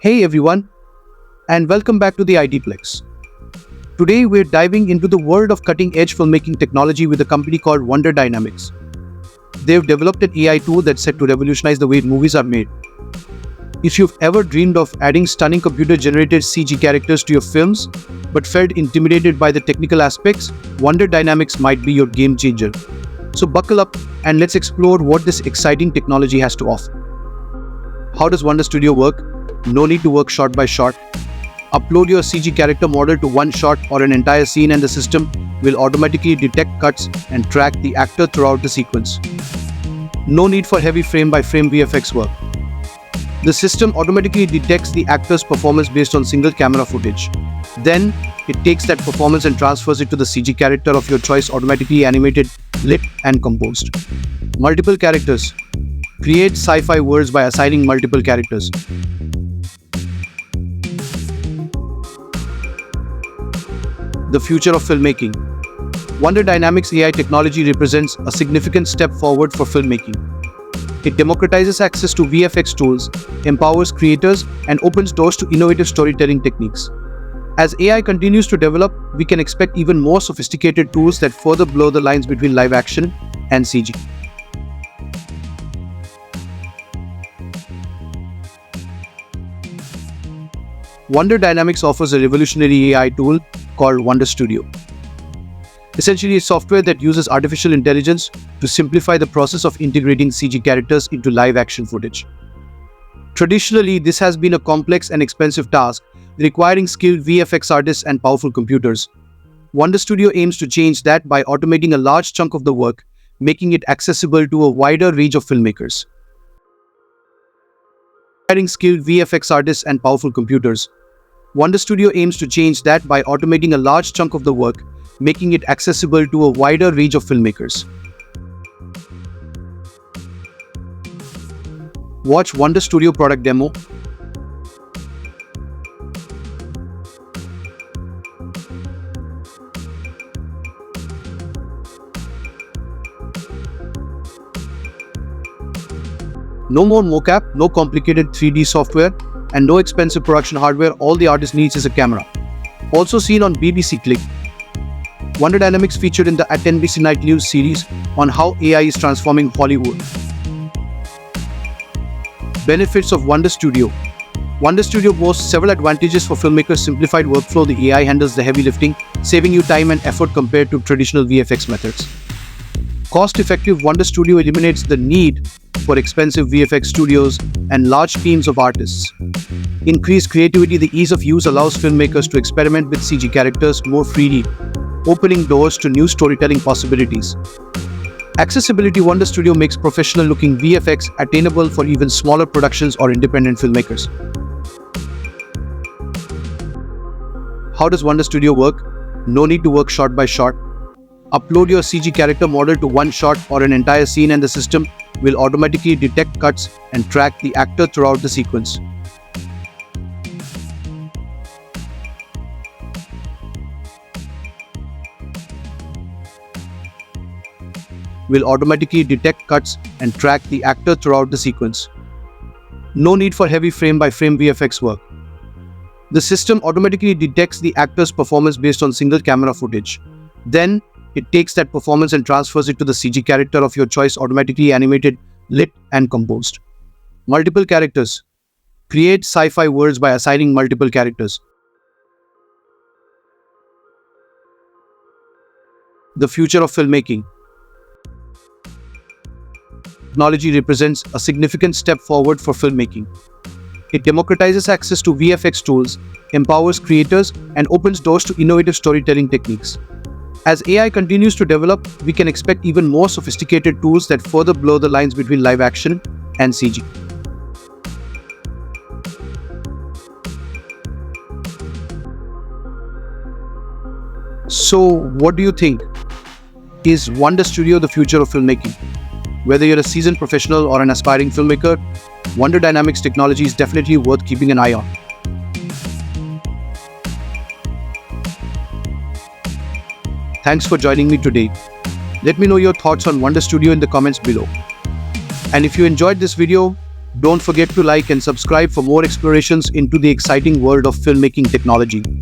Hey everyone, and welcome back to the ITplex. Today we're diving into the world of cutting-edge filmmaking technology with a company called Wonder Dynamics. They've developed an AI tool that's set to revolutionize the way movies are made. If you've ever dreamed of adding stunning computer-generated CG characters to your films, but felt intimidated by the technical aspects, Wonder Dynamics might be your game changer. So buckle up and let's explore what this exciting technology has to offer. How does Wonder Studio work? No need to work shot by shot. Upload your CG character model to one shot or an entire scene and the system will automatically detect cuts and track the actor throughout the sequence. No need for heavy frame-by-frame VFX work. The system automatically detects the actor's performance based on single camera footage. Then, it takes that performance and transfers it to the CG character of your choice, automatically animated, lit, and composed. Multiple characters. Create sci-fi worlds by assigning multiple characters. The future of filmmaking. Wonder Dynamics AI technology represents a significant step forward for filmmaking. It democratizes access to VFX tools, empowers creators, and opens doors to innovative storytelling techniques. As AI continues to develop, we can expect even more sophisticated tools that further blur the lines between live action and CG. Wonder Dynamics offers a revolutionary AI tool called Wonder Studio. Essentially, a software that uses artificial intelligence to simplify the process of integrating CG characters into live action footage. Traditionally, this has been a complex and expensive task, requiring skilled VFX artists and powerful computers. Wonder Studio aims to change that by automating a large chunk of the work, making it accessible to a wider range of filmmakers. Requiring skilled VFX artists and powerful computers. Wonder Studio aims to change that by automating a large chunk of the work, making it accessible to a wider range of filmmakers. Watch Wonder Studio product demo. No more mocap, no complicated 3D software, and no expensive production hardware. All the artist needs is a camera. Also seen on BBC Click. Wonder Dynamics featured in the NBC Night News series on how AI is transforming Hollywood. Benefits of Wonder Studio. Wonder Studio boasts several advantages for filmmakers. Simplified workflow. The AI handles the heavy lifting, saving you time and effort compared to traditional VFX methods. Cost-effective. Wonder Studio eliminates the need for expensive VFX studios and large teams of artists. Increased creativity. The ease of use allows filmmakers to experiment with CG characters more freely, opening doors to new storytelling possibilities. Accessibility. Wonder Studio makes professional-looking VFX attainable for even smaller productions or independent filmmakers. How does Wonder Studio work? No need to work shot by shot. Upload your CG character model to one shot or an entire scene and the system will automatically detect cuts and track the actor throughout the sequence. Will automatically detect cuts and track the actor throughout the sequence. No need for heavy frame-by-frame VFX work. The system automatically detects the actor's performance based on single camera footage. Then, it takes that performance and transfers it to the CG character of your choice, automatically animated, lit, and composed. Multiple characters. Create sci-fi worlds by assigning multiple characters. The future of filmmaking. Technology represents a significant step forward for filmmaking. It democratizes access to VFX tools, empowers creators, and opens doors to innovative storytelling techniques. As AI continues to develop, we can expect even more sophisticated tools that further blur the lines between live action and CG. So, what do you think? Is Wonder Studio the future of filmmaking? Whether you're a seasoned professional or an aspiring filmmaker, Wonder Dynamics technology is definitely worth keeping an eye on. Thanks for joining me today. Let me know your thoughts on Wonder Studio in the comments below. And if you enjoyed this video, Don't forget to like and subscribe for more explorations into the exciting world of filmmaking technology.